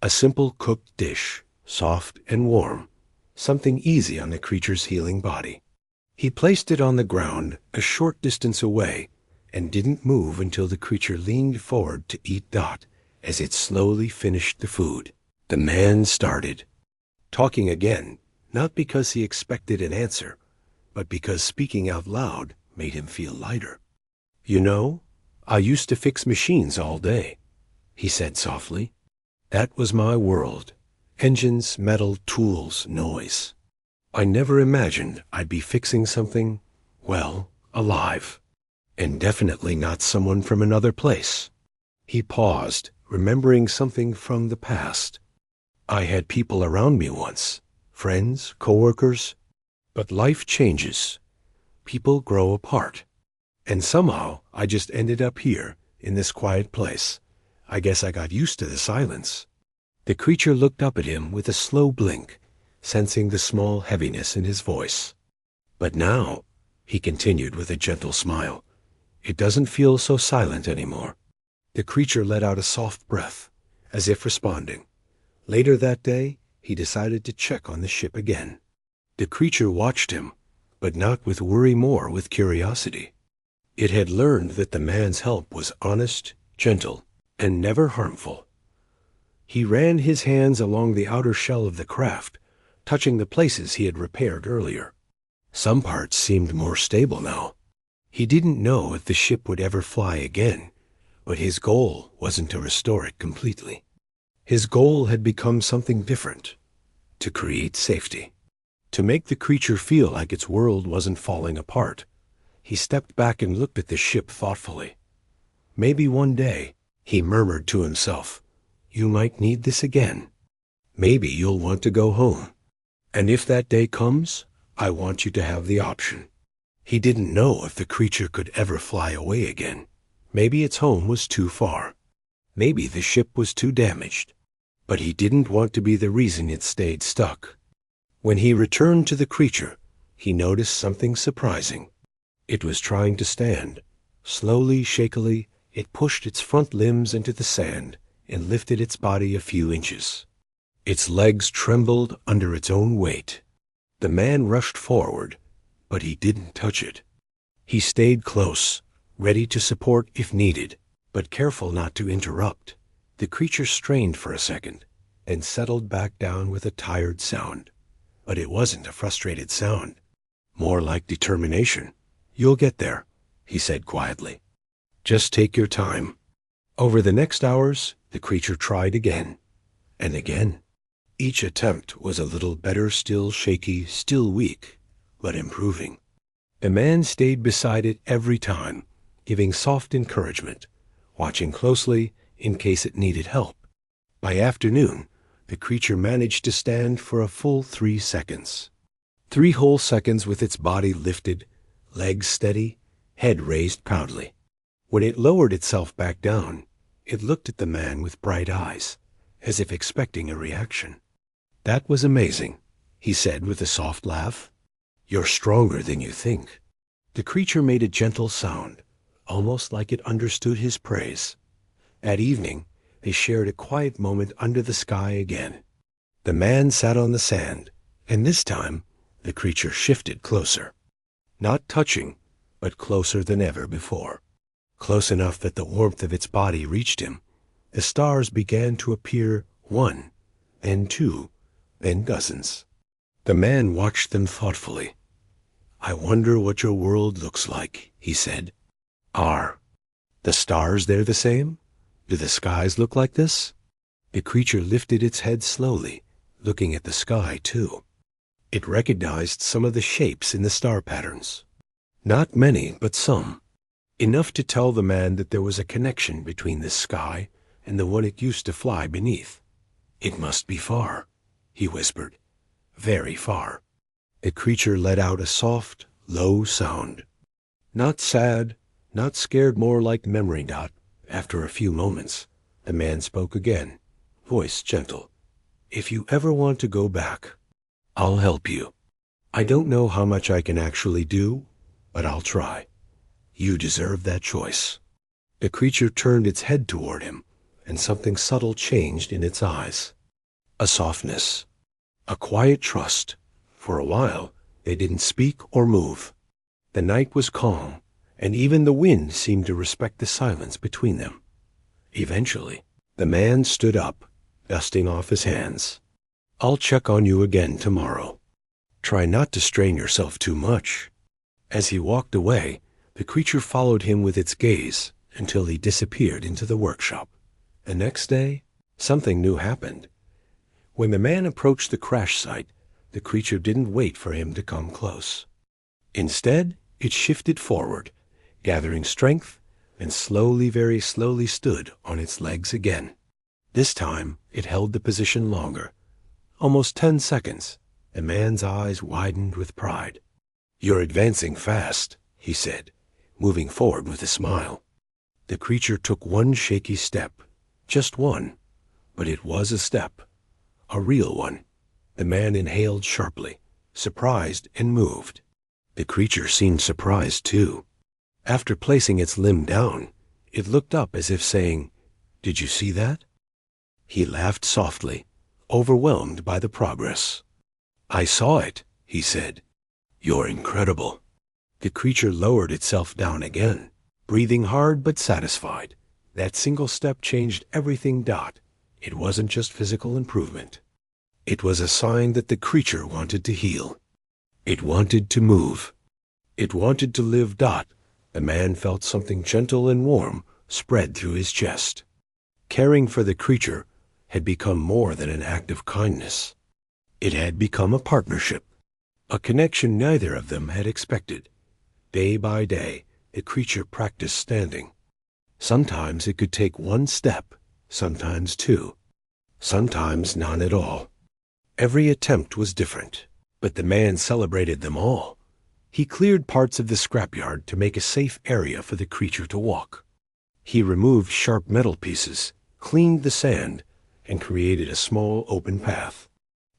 A simple cooked dish, soft and warm, something easy on the creature's healing body. He placed it on the ground a short distance away and didn't move until the creature leaned forward to eat. As it slowly finished the food, the man started talking again, not because he expected an answer, but because speaking out loud made him feel lighter. "You know, I used to fix machines all day," he said softly. "That was my world. Engines, metal, tools, noise. I never imagined I'd be fixing something, well, alive. And definitely not someone from another place." He paused, remembering something from the past. "I had people around me once, friends, coworkers. But life changes. People grow apart. And somehow I just ended up here, in this quiet place. I guess I got used to the silence." The creature looked up at him with a slow blink, sensing the small heaviness in his voice. "But now," he continued with a gentle smile, "it doesn't feel so silent anymore." The creature let out a soft breath, as if responding. Later that day, he decided to check on the ship again. The creature watched him, but not with worry, more with curiosity. It had learned that the man's help was honest, gentle, and never harmful. He ran his hands along the outer shell of the craft, touching the places he had repaired earlier. Some parts seemed more stable now. He didn't know if the ship would ever fly again, but his goal wasn't to restore it completely. His goal had become something different: to create safety. To make the creature feel like its world wasn't falling apart, he stepped back and looked at the ship thoughtfully. "Maybe one day," he murmured to himself, "you might need this again. Maybe you'll want to go home. And if that day comes, I want you to have the option." He didn't know if the creature could ever fly away again. Maybe its home was too far. Maybe the ship was too damaged. But he didn't want to be the reason it stayed stuck. When he returned to the creature, he noticed something surprising. It was trying to stand. Slowly, shakily, it pushed its front limbs into the sand and lifted its body a few inches. Its legs trembled under its own weight. The man rushed forward, but he didn't touch it. He stayed close, ready to support if needed, but careful not to interrupt. The creature strained for a second and settled back down with a tired sound. But it wasn't a frustrated sound, more like determination. "You'll get there," he said quietly. "Just take your time." Over the next hours, the creature tried again and again. Each attempt was a little better, still shaky, still weak, but improving. The man stayed beside it every time, giving soft encouragement, watching closely in case it needed help. By afternoon, the creature managed to stand for a full 3 seconds. 3 whole seconds with its body lifted, legs steady, head raised proudly. When it lowered itself back down, it looked at the man with bright eyes, as if expecting a reaction. "That was amazing," he said with a soft laugh. "You're stronger than you think." The creature made a gentle sound, almost like it understood his praise. At evening, they shared a quiet moment under the sky again. The man sat on the sand, and this time the creature shifted closer. Not touching, but closer than ever before. Close enough that the warmth of its body reached him. The stars began to appear, one, then two, then dozens. The man watched them thoughtfully. "I wonder what your world looks like," he said. "Are the stars there the same? Do the skies look like this?" The creature lifted its head slowly, looking at the sky too. It recognized some of the shapes in the star patterns. Not many, but some. Enough to tell the man that there was a connection between this sky and the one it used to fly beneath. "It must be far," he whispered. "Very far." The creature let out a soft, low sound. Not sad, not scared, more like memory. After a few moments, the man spoke again, voice gentle. "If you ever want to go back, I'll help you. I don't know how much I can actually do, but I'll try. You deserve that choice." The creature turned its head toward him, and something subtle changed in its eyes. A softness, a quiet trust. For a while, they didn't speak or move. The night was calm, and even the wind seemed to respect the silence between them. Eventually, the man stood up, dusting off his hands. "I'll check on you again tomorrow. Try not to strain yourself too much." As he walked away, the creature followed him with its gaze until he disappeared into the workshop. The next day, something new happened. When the man approached the crash site, the creature didn't wait for him to come close. Instead, it shifted forward, gathering strength, and slowly, very slowly stood on its legs again. This time, it held the position longer, almost 10 seconds. The man's eyes widened with pride. "You're advancing fast," he said, moving forward with a smile. The creature took one shaky step, just one, but it was a step, a real one. The man inhaled sharply, surprised and moved. The creature seemed surprised too. After placing its limb down, it looked up as if saying, "Did you see that?" He laughed softly, overwhelmed by the progress. "I saw it," he said. "You're incredible." The creature lowered itself down again, breathing hard but satisfied. That single step changed everything. It wasn't just physical improvement. It was a sign that the creature wanted to heal. It wanted to move. It wanted to live. The man felt something gentle and warm spread through his chest. Caring for the creature had become more than an act of kindness. It had become a partnership, a connection neither of them had expected. Day by day, the creature practiced standing. Sometimes it could take one step, sometimes two, sometimes none at all. Every attempt was different, but the man celebrated them all. He cleared parts of the scrapyard to make a safe area for the creature to walk. He removed sharp metal pieces, cleaned the sand, and created a small open path.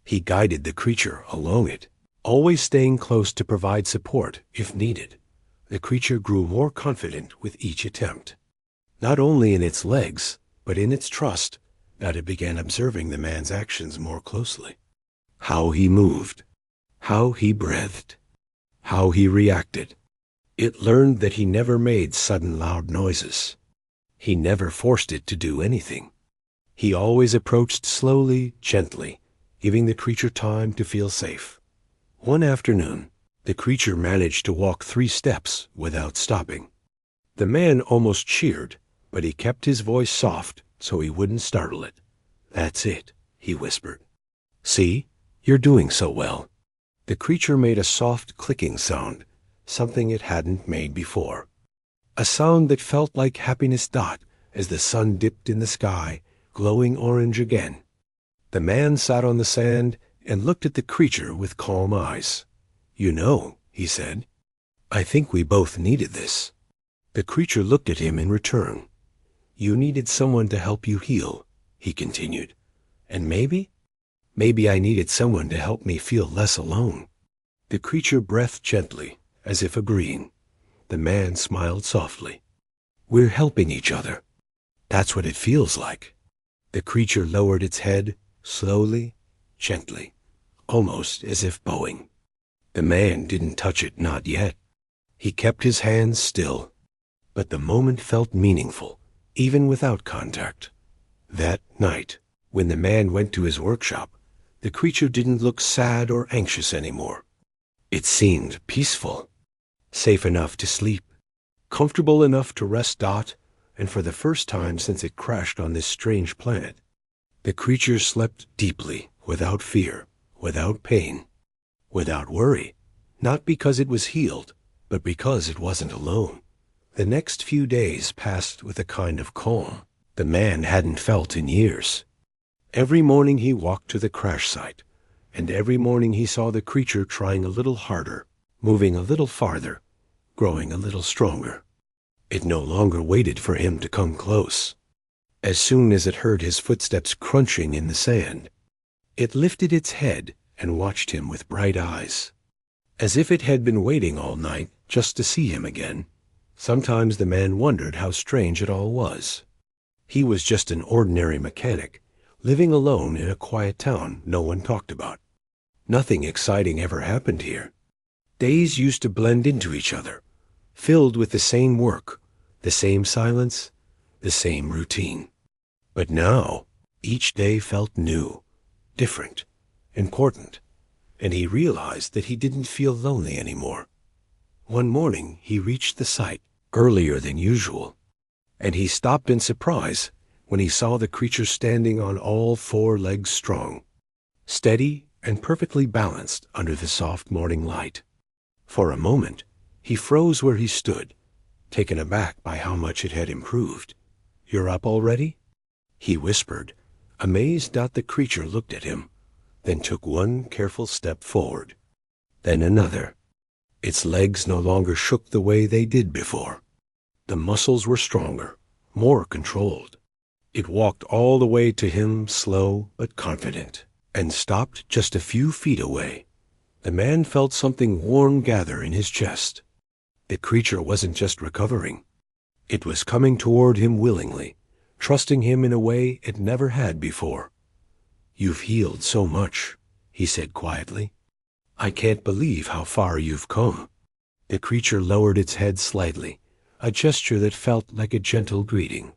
He guided the creature along it, always staying close to provide support if needed. The creature grew more confident with each attempt, not only in its legs, but in its trust that it began observing the man's actions more closely. How he moved, how he breathed, how he reacted. It learned that he never made sudden loud noises. He never forced it to do anything. He always approached slowly, gently, giving the creature time to feel safe. One afternoon, the creature managed to walk 3 steps without stopping. The man almost cheered, but he kept his voice soft so he wouldn't startle it. "That's it," he whispered. "See, you're doing so well." The creature made a soft clicking sound, something it hadn't made before. A sound that felt like happiness. As the sun dipped in the sky, glowing orange again. The man sat on the sand and looked at the creature with calm eyes. "You know," he said, "I think we both needed this." The creature looked at him in return. "You needed someone to help you heal," he continued. "And maybe I needed someone to help me feel less alone." The creature breathed gently, as if agreeing. The man smiled softly. "We're helping each other. That's what it feels like." The creature lowered its head, slowly, gently, almost as if bowing. The man didn't touch it, not yet. He kept his hands still. But the moment felt meaningful, even without contact. That night, when the man went to his workshop, the creature didn't look sad or anxious anymore. It seemed peaceful, safe enough to sleep, comfortable enough to rest. And for the first time since it crashed on this strange planet, the creature slept deeply, without fear, without pain, without worry, not because it was healed, but because it wasn't alone. The next few days passed with a kind of calm the man hadn't felt in years. Every morning he walked to the crash site, and every morning he saw the creature trying a little harder, moving a little farther, growing a little stronger. It no longer waited for him to come close. As soon as it heard his footsteps crunching in the sand, it lifted its head and watched him with bright eyes, as if it had been waiting all night just to see him again. Sometimes the man wondered how strange it all was. He was just an ordinary mechanic, living alone in a quiet town no one talked about. Nothing exciting ever happened here. Days used to blend into each other, filled with the same work, the same silence, the same routine. But now, each day felt new, different, important, and he realized that he didn't feel lonely anymore. One morning, he reached the site earlier than usual, and he stopped in surprise when he saw the creature standing on all four legs strong, steady and perfectly balanced under the soft morning light. For a moment, he froze where he stood, taken aback by how much it had improved. "You're up already?" he whispered, amazed that the creature looked at him, then took one careful step forward, then another. Its legs no longer shook the way they did before. The muscles were stronger, more controlled. It walked all the way to him, slow but confident, and stopped just a few feet away. The man felt something warm gather in his chest. The creature wasn't just recovering. It was coming toward him willingly, trusting him in a way it never had before. "You've healed so much," he said quietly. "I can't believe how far you've come." The creature lowered its head slightly, a gesture that felt like a gentle greeting.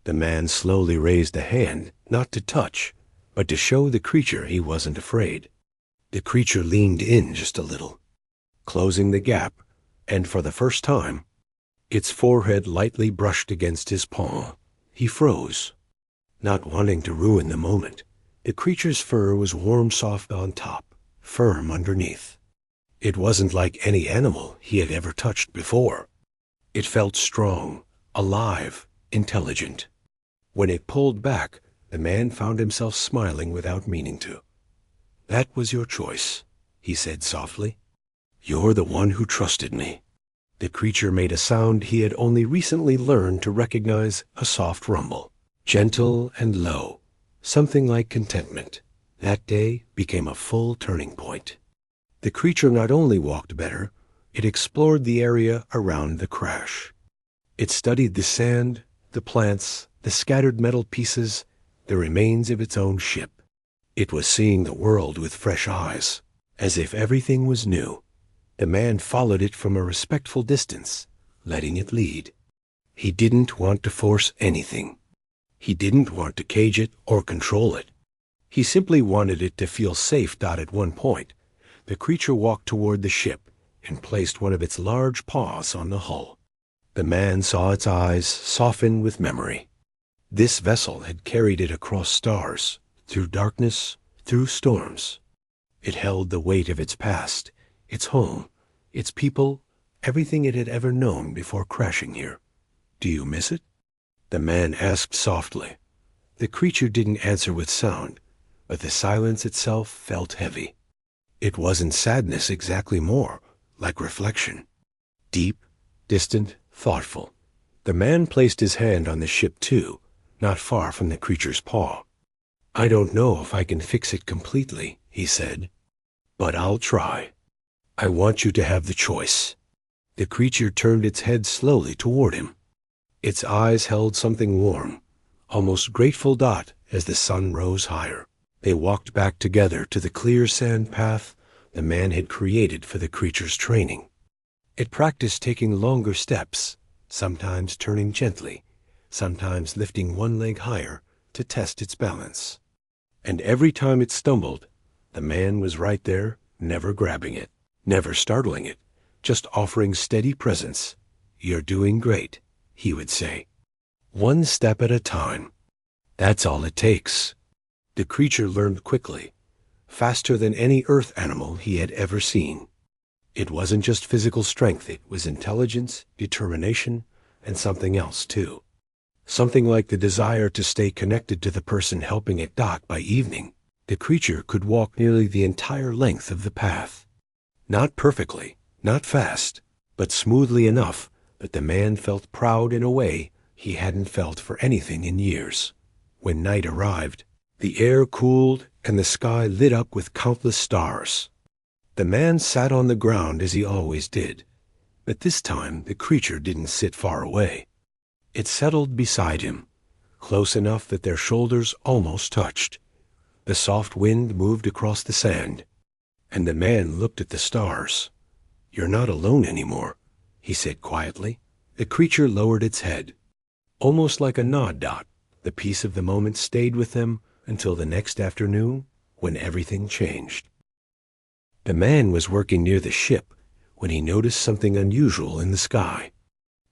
The man slowly raised a hand, not to touch, but to show the creature he wasn't afraid. The creature leaned in just a little, closing the gap, and for the first time, its forehead lightly brushed against his palm. He froze, not wanting to ruin the moment. The creature's fur was warm, soft on top, firm underneath. It wasn't like any animal he had ever touched before. It felt strong, alive, intelligent. When it pulled back, the man found himself smiling without meaning to. "That was your choice," he said softly. "You're the one who trusted me." The creature made a sound he had only recently learned to recognize, a soft rumble, gentle and low, something like contentment. That day became a full turning point. The creature not only walked better, it explored the area around the crash. It studied the sand, the plants, the scattered metal pieces, the remains of its own ship. It was seeing the world with fresh eyes, as if everything was new. The man followed it from a respectful distance, letting it lead. He didn't want to force anything. He didn't want to cage it or control it. He simply wanted it to feel safe. At one point, the creature walked toward the ship and placed one of its large paws on the hull. The man saw its eyes soften with memory. This vessel had carried it across stars, through darkness, through storms. It held the weight of its past, its home, its people, everything it had ever known before crashing here. "Do you miss it?" the man asked softly. The creature didn't answer with sound, but the silence itself felt heavy. It wasn't sadness exactly, more like reflection. Deep, distant, thoughtful. The man placed his hand on the ship too, not far from the creature's paw. "I don't know if I can fix it completely," he said, "but I'll try. I want you to have the choice." The creature turned its head slowly toward him. Its eyes held something warm, almost grateful as the sun rose higher. They walked back together to the clear sand path the man had created for the creature's training. It practiced taking longer steps, sometimes turning gently, sometimes lifting one leg higher to test its balance. And every time it stumbled, the man was right there, never grabbing it, never startling it, just offering steady presence. "You're doing great," he would say. "One step at a time. That's all it takes." The creature learned quickly, faster than any earth animal he had ever seen. It wasn't just physical strength, it was intelligence, determination, and something else too. Something like the desire to stay connected to the person helping it dock by evening. The creature could walk nearly the entire length of the path. Not perfectly, not fast, but smoothly enough that the man felt proud in a way he hadn't felt for anything in years. When night arrived, the air cooled and the sky lit up with countless stars. The man sat on the ground as he always did, but this time the creature didn't sit far away. It settled beside him, close enough that their shoulders almost touched. The soft wind moved across the sand, and the man looked at the stars. "You're not alone anymore," he said quietly. The creature lowered its head. Almost like a nod, the peace of the moment stayed with them until the next afternoon, when everything changed. The man was working near the ship when he noticed something unusual in the sky.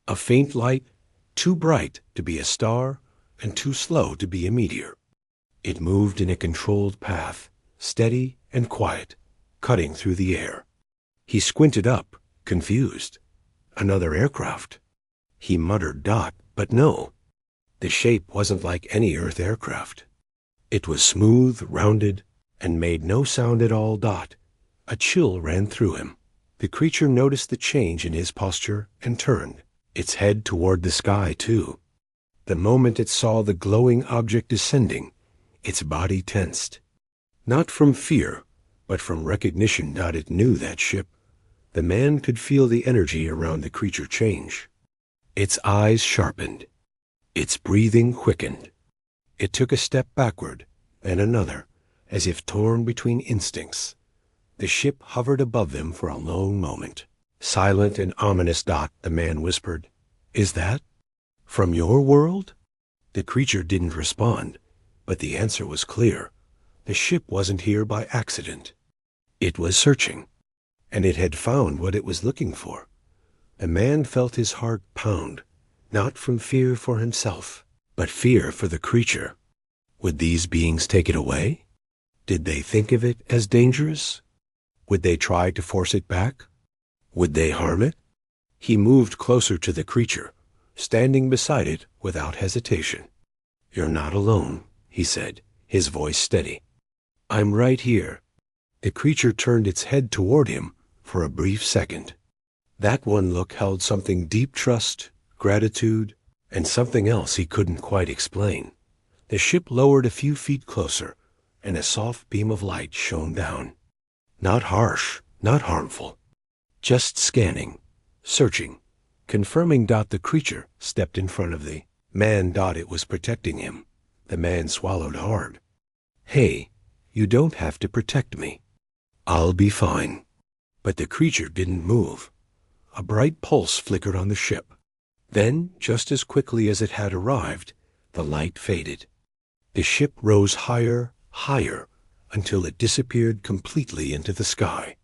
A faint light, too bright to be a star and too slow to be a meteor. It moved in a controlled path, steady and quiet, cutting through the air. He squinted up, confused. Another aircraft. He muttered, but no. The shape wasn't like any Earth aircraft. It was smooth, rounded, and made no sound at all. A chill ran through him. The creature noticed the change in his posture and turned, its head toward the sky too. The moment it saw the glowing object descending, its body tensed. Not from fear, but from recognition. It knew that ship. The man could feel the energy around the creature change. Its eyes sharpened. Its breathing quickened. It took a step backward, then another, as if torn between instincts. The ship hovered above them for a long moment. Silent and ominous. The man whispered, "Is that from your world?" The creature didn't respond, but the answer was clear. The ship wasn't here by accident. It was searching, and it had found what it was looking for. The man felt his heart pound, not from fear for himself, but fear for the creature. Would these beings take it away? Did they think of it as dangerous? Would they try to force it back? Would they harm it? He moved closer to the creature, standing beside it without hesitation. "You're not alone," he said, his voice steady. "I'm right here." The creature turned its head toward him for a brief second. That one look held something deep: trust, gratitude, and something else he couldn't quite explain. The ship lowered a few feet closer, and a soft beam of light shone down. Not harsh, not harmful, just scanning, searching, confirming. The creature stepped in front of the man. It was protecting him. The man swallowed hard. "Hey, you don't have to protect me. I'll be fine." But the creature didn't move. A bright pulse flickered on the ship. Then, just as quickly as it had arrived, the light faded. The ship rose higher, higher, until it disappeared completely into the sky.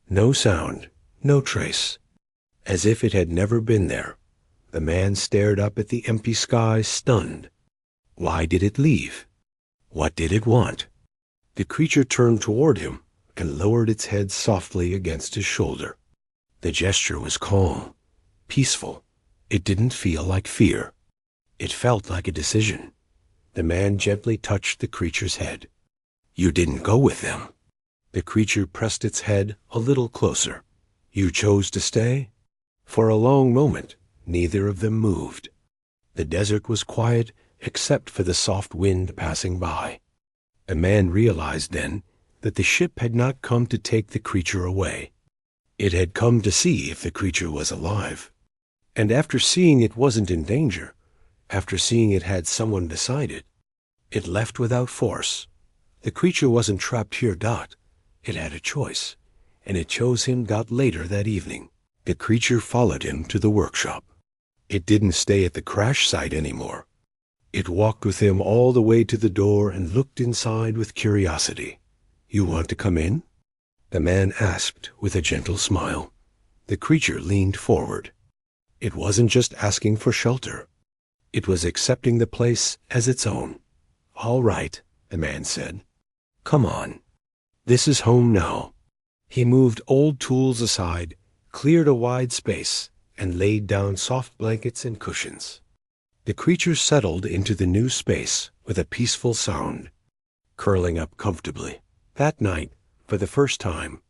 No sound, no trace. As if it had never been there, the man stared up at the empty sky, stunned. Why did it leave? What did it want? The creature turned toward him and lowered its head softly against his shoulder. The gesture was calm, peaceful. It didn't feel like fear. It felt like a decision. The man gently touched the creature's head. "You didn't go with them." The creature pressed its head a little closer. "You chose to stay?" For a long moment, Neither of them moved. The desert was quiet except for the soft wind passing by. A man realized then that the ship had not come to take the creature away. It had come to see if the creature was alive. And after seeing it wasn't in danger, after seeing it had someone beside it, it left without force. The creature wasn't trapped here. It had a choice, and it chose him. Later that evening, the creature followed him to the workshop. It didn't stay at the crash site anymore. It walked with him all the way to the door and looked inside with curiosity. "You want to come in?" the man asked with a gentle smile. The creature leaned forward. It wasn't just asking for shelter. It was accepting the place as its own. "All right," the man said. "Come on. This is home now." He moved old tools aside, cleared a wide space, and laid down soft blankets and cushions. The creature settled into the new space with a peaceful sound, curling up comfortably. That night, for the first time,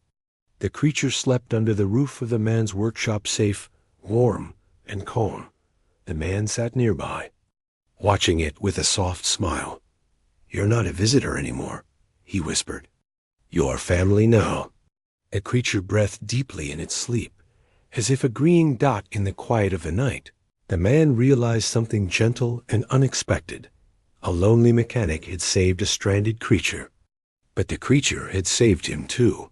the creature slept under the roof of the man's workshop, safe, warm, and calm. The man sat nearby, watching it with a soft smile. "You're not a visitor anymore," he whispered. "You're family now." The creature breathed deeply in its sleep, as if agreeing. In the quiet of the night, the man realized something gentle and unexpected. A lonely mechanic had saved a stranded creature, but the creature had saved him too.